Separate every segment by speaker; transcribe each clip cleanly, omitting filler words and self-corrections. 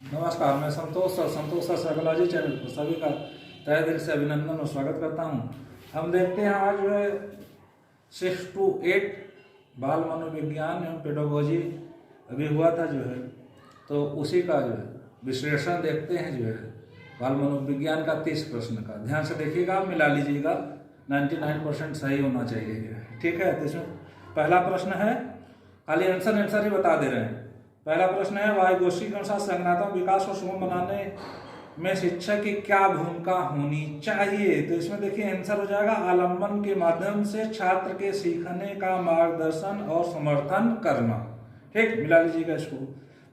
Speaker 1: नमस्कार, मैं संतोष और संतोष साइकोलॉजी चैनल पर सभी का तहे दिल से अभिनंदन और स्वागत करता हूं। हम देखते हैं आज जो है 6 to 8 बाल मनोविज्ञान एवं पेडागोजी अभी हुआ था जो है, तो उसी का जो है विश्लेषण देखते हैं जो है बाल मनोविज्ञान का 30 प्रश्न का। ध्यान से देखिएगा, मिला लीजिएगा, 99% सही होना चाहिए। ठीक है, तो इसमें पहला प्रश्न है, खाली आंसर ही बता दे रहे हैं। पहला प्रश्न है, वायुगोष्ठी के अनुसार संज्ञानात्मक विकास को सुगम बनाने में शिक्षक की क्या भूमिका होनी चाहिए। तो इसमें देखिए आंसर हो जाएगा आलम्बन के माध्यम से छात्र के सीखने का मार्गदर्शन और समर्थन करना। ठीक, मिला लीजिएगा इसको।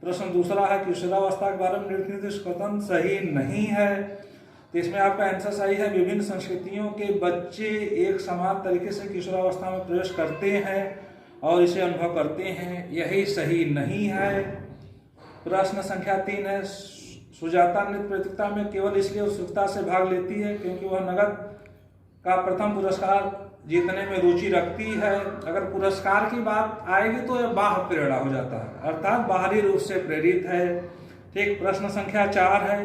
Speaker 1: प्रश्न दूसरा है, किशोरावस्था के बारे में निम्नलिखित कथन सही नहीं है। तो इसमें आपका आंसर सही है, विभिन्न संस्कृतियों के बच्चे एक समान तरीके से किशोरावस्था में प्रवेश करते हैं और इसे अनुभव करते हैं, यही सही नहीं है। प्रश्न संख्या 3 है, सुजाता नृत्य प्रतियोगिता में केवल इसलिए उत्सुकता से भाग लेती है क्योंकि वह नगद का प्रथम पुरस्कार जीतने में रुचि रखती है। अगर पुरस्कार की बात आएगी तो यह बाह्य प्रेरणा हो जाता है, अर्थात बाहरी रूप से प्रेरित है। ठीक, प्रश्न संख्या 4 है,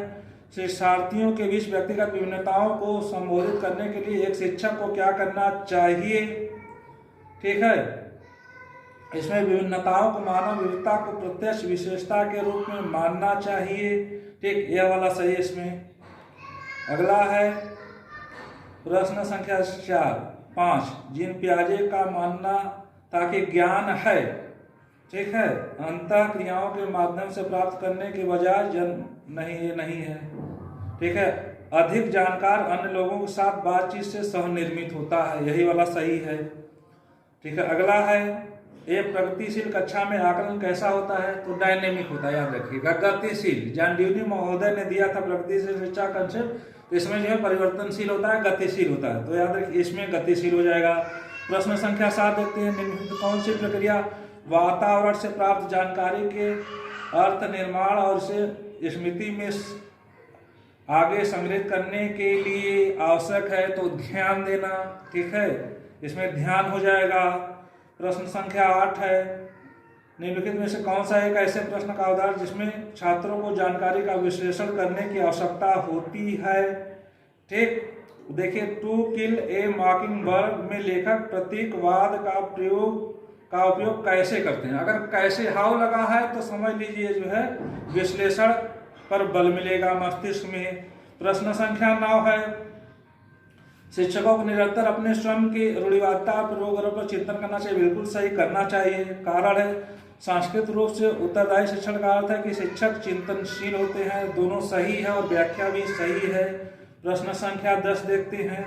Speaker 1: शिक्षार्थियों के बीच व्यक्तिगत विभिन्नताओं को संबोधित करने के लिए एक शिक्षक को क्या करना चाहिए। ठीक है, इसमें विभिन्नताओं को मानव विविधता को प्रत्यक्ष विशेषता के रूप में मानना चाहिए। ठीक, यह वाला सही है इसमें। अगला है प्रश्न संख्या 5, जीन पियाजे का मानना था कि ज्ञान है, ठीक है, अंतः क्रियाओं के माध्यम से प्राप्त करने के बजाय नहीं, ये नहीं है। ठीक है, अधिक जानकार अन्य लोगों के साथ बातचीत से सहनिर्मित होता है, यही वाला सही है। ठीक है, अगला है, एक प्रगतिशील कक्षा में आकलन कैसा होता है। तो डायनेमिक होता है, याद रखिएगा, गतिशील। जॉन ड्यूनी महोदय ने दिया था प्रगतिशील शिक्षा कंसेप्ट, इसमें जो है परिवर्तनशील होता है, गतिशील होता है, तो याद रखिए इसमें गतिशील हो जाएगा। प्रश्न संख्या 7 देखते हैं, निम्नलिखित कौन सी प्रक्रिया वातावरण से प्राप्त जानकारी के अर्थ निर्माण और इसे स्मृति में आगे संग्रहित करने के लिए आवश्यक है। तो ध्यान देना। ठीक है, इसमें ध्यान हो जाएगा। प्रश्न संख्या 8 है, निम्नलिखित में से कौन सा एक ऐसे प्रश्न का उदाहरण जिसमें छात्रों को जानकारी का विश्लेषण करने की आवश्यकता होती है। ठीक, देखिए, टू किल ए मॉकिंग बर्ड में लेखक प्रतीकवाद का उपयोग कैसे करते हैं। अगर कैसे हाउ लगा है तो समझ लीजिए जो है विश्लेषण पर बल मिलेगा मस्तिष्क में। प्रश्न संख्या 9 है, शिक्षकों को निरंतर अपने स्वयं की रूढ़िवादिता पूर्वग्रह पर चिंतन करना चाहिए, बिल्कुल सही, करना चाहिए। कारण है, सांस्कृतिक रूप से उत्तरदायी शिक्षण का अर्थ है कि शिक्षक चिंतनशील होते हैं, दोनों सही है और व्याख्या भी सही है। प्रश्न संख्या 10 देखते हैं,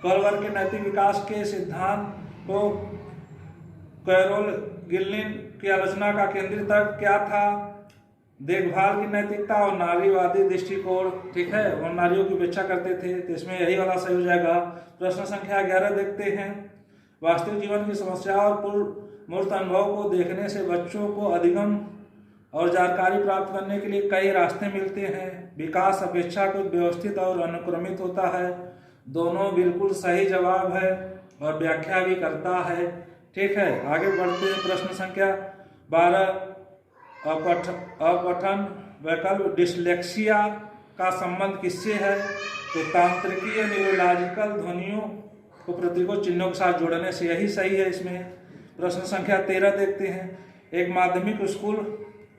Speaker 1: कॉलवर के नैतिक विकास के सिद्धांत को कैरोल गिल्लिन की आलोचना का केंद्रीय तर्क क्या था। देखभाल की नैतिकता और नारीवादी दृष्टिकोण। ठीक है, वो नारियों की उपेक्षा करते थे, तो इसमें यही वाला सही हो जाएगा। प्रश्न संख्या 11 देखते हैं, वास्तविक जीवन की समस्याओं और मूर्त अनुभव को देखने से बच्चों को अधिगम और जानकारी प्राप्त करने के लिए कई रास्ते मिलते हैं। विकास अपेक्षाकृत व्यवस्थित और अनुक्रमित होता है, दोनों बिल्कुल सही जवाब है और व्याख्या भी करता है। ठीक है, आगे बढ़ते हैं। प्रश्न संख्या 12, अपठन वैकल्प डिसलेक्सिया का संबंध किससे है। तो तांत्रिकीय न्यूरोलॉजिकल ध्वनियों को प्रतीकों चिन्हों के साथ जोड़ने से, यही सही है इसमें। प्रश्न संख्या 13 देखते हैं, एक माध्यमिक स्कूल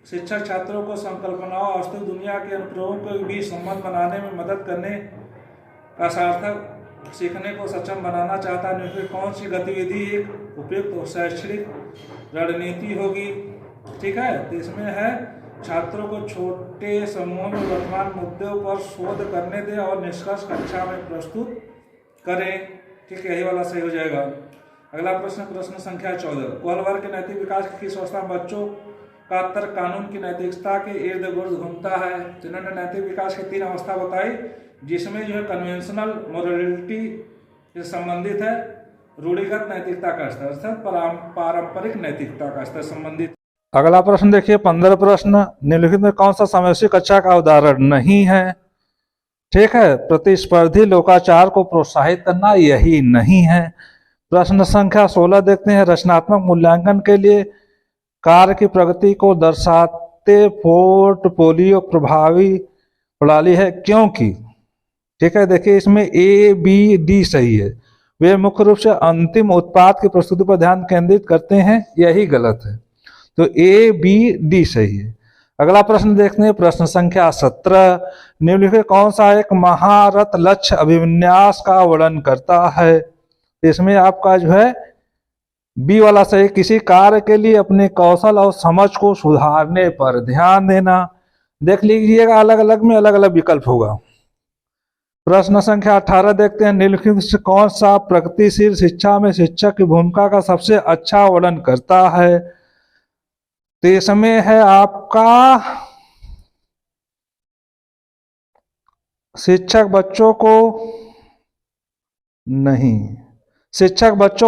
Speaker 1: शिक्षक छात्रों को संकल्पनाओं और वास्तविक दुनिया के अनुप्रयोगों के बीच संबंध बनाने में मदद करने का सार्थक सीखने को सक्षम बनाना चाहता है। निम्नलिखित कौन सी गतिविधि एक उपयुक्त शैक्षणिक रणनीति होगी। ठीक है, तो इसमें है छात्रों को छोटे समूहों में वर्तमान मुद्दों पर शोध करने दें और निष्कर्ष कक्षा में प्रस्तुत करें। ठीक है, यही वाला सही हो जाएगा। अगला प्रश्न संख्या 14, कोहलवर के नैतिक विकास की किस अवस्था में बच्चों का तर्क कानून की नैतिकता के इर्द गिर्द घूमता है। तो इन्होंने नैतिक विकास की 3 अवस्था बताई, जिसमें जो है कन्वेंशनल मोरालिटी से संबंधित है, रूढ़िगत नैतिकता का स्तर अर्थात पारंपरिक नैतिकता का स्तर संबंधित। अगला प्रश्न देखिए, 15 प्रश्न, निम्नलिखित में कौन सा समावेशी कक्षा का उदाहरण नहीं है। ठीक है, प्रतिस्पर्धी लोकाचार को प्रोत्साहित करना, यही नहीं है। प्रश्न संख्या 16 देखते हैं, रचनात्मक मूल्यांकन के लिए कार्य की प्रगति को सत्य पोर्टफोलियो प्रभावी प्रणाली है, क्योंकि ठीक है, देखिए इसमें ए बी डी सही है। वे मुख्य रूप से अंतिम उत्पाद की प्रस्तुति पर ध्यान केंद्रित करते हैं, यही गलत है। तो ए बी डी सही है। अगला प्रश्न देखते हैं, प्रश्न संख्या 17। निम्नलिखित कौन सा एक महारत लक्ष्य अभिविन्यास का वर्णन करता है? इसमें आपका जो है बी वाला सही, किसी कार्य के लिए अपने कौशल और समझ को सुधारने पर ध्यान देना। देख लीजिएगा अलग अलग में अलग अलग विकल्प होगा। प्रश्न संख्या 18 देखते हैं, निम्नलिखित से कौन सा प्रगतिशील शिक्षा में शिक्षक की भूमिका का सबसे अच्छा वर्णन करता है? तो इसमें है आपका शिक्षक बच्चों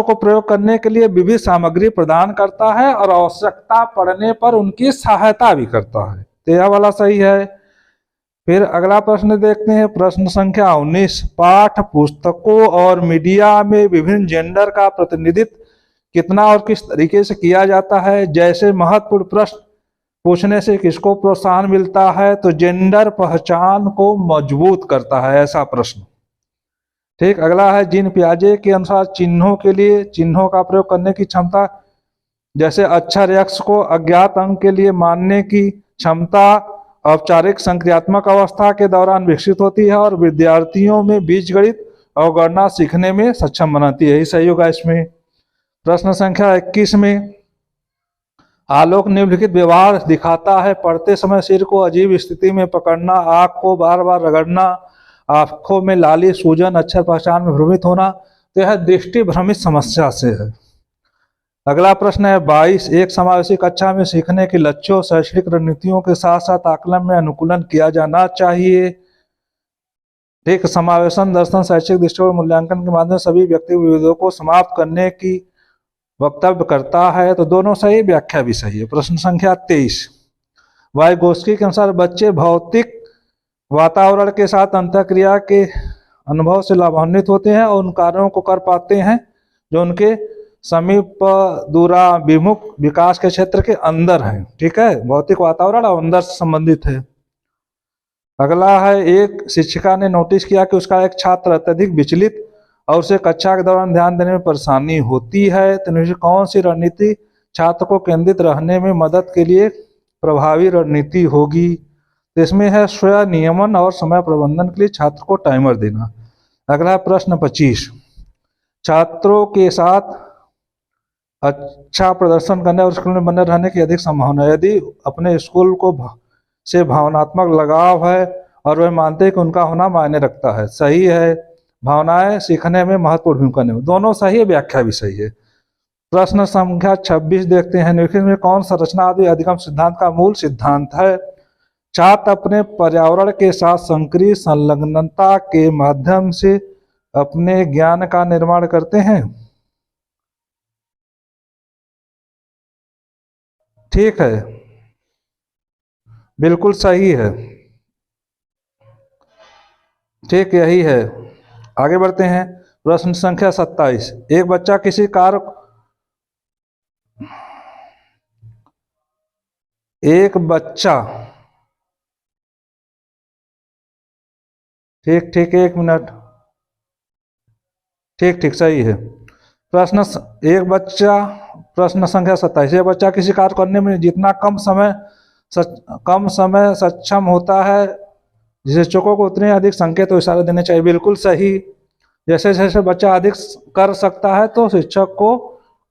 Speaker 1: को प्रयोग करने के लिए विविध सामग्री प्रदान करता है और आवश्यकता पड़ने पर उनकी सहायता भी करता है। तो यह वाला सही है। फिर अगला प्रश्न देखते हैं, प्रश्न संख्या 19। पाठ्य पुस्तकों और मीडिया में विभिन्न जेंडर का प्रतिनिधित्व कितना और किस तरीके से किया जाता है? जैसे महत्वपूर्ण प्रश्न पूछने से किसको प्रोत्साहन मिलता है? तो जेंडर पहचान को मजबूत करता है, ऐसा प्रश्न। ठीक, अगला है, जीन पियाजे के अनुसार चिन्हों के लिए चिन्हों का प्रयोग करने की क्षमता, जैसे अक्षर एक्स को अज्ञात अंक के लिए मानने की क्षमता औपचारिक संक्रियात्मक अवस्था के दौरान विकसित होती है और विद्यार्थियों में बीजगणित और गणना सीखने में सक्षम बनाती है। यही सही होगा इसमें। प्रश्न संख्या 21 में, आलोक निम्नलिखित व्यवहार दिखाता है। पढ़ते समय सिर को अजीब स्थिति में पकड़ना, आंख को बार बार रगड़ना, आंखों में लाली, सूजन, अक्षर पहचान में भ्रमित होना। तो यह दृष्टि भ्रमित समस्या से है। अगला प्रश्न है 22। एक समावेशी कक्षा में सीखने के लक्ष्यों, शैक्षणिक रणनीतियों के साथ साथ आकलन में अनुकूलन किया जाना चाहिए। ठीक, समावेशन दर्शन शैक्षिक दृष्टिकोण मूल्यांकन के माध्यम से सभी व्यक्तिगत विभेदों को समाप्त करने की वक्तव्य करता है। तो दोनों सही, व्याख्या भी सही है। प्रश्न संख्या 23। वाइगोत्स्की के अनुसार बच्चे भौतिक वातावरण के साथ अंतःक्रिया के अनुभव से लाभान्वित होते हैं और उन कार्यों को कर पाते हैं जो उनके समीप दूराभिमुख विकास के क्षेत्र के अंदर है। ठीक है, भौतिक वातावरण और अंदर से संबंधित है। अगला है, एक शिक्षिका ने नोटिस किया कि उसका एक छात्र अत्यधिक विचलित और उसे कक्षा के दौरान ध्यान देने में परेशानी होती है। तो कौन सी रणनीति छात्र को केंद्रित रहने में मदद के लिए प्रभावी रणनीति होगी? तो इसमें है स्वयं नियमन और समय प्रबंधन के लिए छात्र को टाइमर देना। अगला प्रश्न 25। छात्रों के साथ अच्छा प्रदर्शन करने और स्कूल में बने रहने की अधिक संभावना। यदि अपने स्कूल को से भावनात्मक लगाव है और वे मानते हैं कि उनका होना मायने रखता है। सही है। भावनाएं सीखने में महत्वपूर्ण भूमिका निभाती, दोनों सही है, व्याख्या भी सही है। प्रश्न संख्या 26 देखते हैं, निम्नलिखित में कौन संरचनावादी अधिगम सिद्धांत का मूल सिद्धांत है? छात्र अपने पर्यावरण के साथ सक्रिय संलग्नता के माध्यम से अपने ज्ञान का निर्माण करते हैं। ठीक है, बिल्कुल सही है। ठीक, यही है। आगे बढ़ते हैं, प्रश्न संख्या 27। एक बच्चा किसी कार्य ठीक, एक मिनट। ठीक, सही है। प्रश्न संख्या 27। एक बच्चा किसी कार्य करने में जितना कम समय सक्षम होता है, शिक्षकों को उतने अधिक संकेत और इशारे देने चाहिए। बिल्कुल सही। जैसे जैसे बच्चा अधिक कर सकता है तो शिक्षक को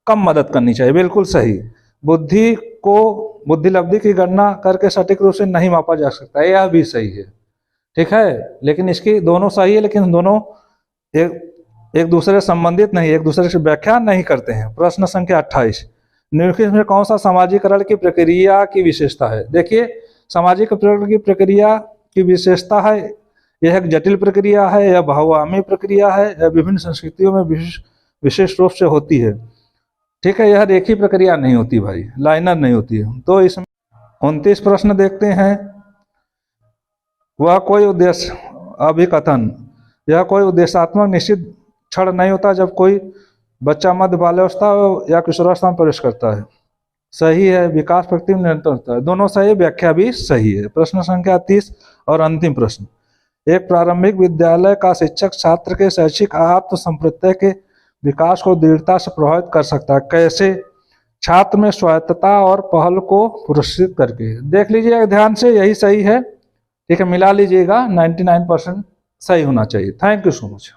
Speaker 1: कम मदद करनी चाहिए। बिल्कुल सही। बुद्धि लब्धि की गणना करके सटीक रूप से नहीं मापा जा सकता, यह भी सही है। ठीक है, लेकिन इसकी दोनों सही है, लेकिन दोनों एक दूसरे से संबंधित नहीं, एक दूसरे से व्याख्या नहीं करते हैं। प्रश्न संख्या 28। निम्नलिखित में कौन सा सामाजिकरण की प्रक्रिया की विशेषता है? देखिए, सामाजिकरण की प्रक्रिया की विशेषता है, यह एक जटिल प्रक्रिया है, यह बहुआयामी प्रक्रिया है, यह विभिन्न संस्कृतियों में विशेष रूप से होती है। ठीक है, यह रेखीय प्रक्रिया नहीं होती भाई, लाइनर नहीं होती है। तो इसमें 29 प्रश्न देखते हैं। वह कोई उद्देश्य अभिकथन, यह कोई उद्देश्यात्मक निश्चित क्षण नहीं होता जब कोई बच्चा मध्य बाल्यावस्था या किशोरावस्था में प्रवेश करता है। सही है। विकास प्रगति में निरंतर होता है, दोनों सही, व्याख्या भी सही है। प्रश्न संख्या 30 और अंतिम प्रश्न। एक प्रारंभिक विद्यालय का शिक्षक छात्र के शैक्षिक आत्म संप्रत्यय के विकास को दृढ़ता से प्रभावित कर सकता है। कैसे? छात्र में स्वायत्तता और पहल को पुरस्कृत करके। देख लीजिएगा ध्यान से, यही सही है। ठीक है, मिला लीजिएगा, 99% सही होना चाहिए। Thank you so much.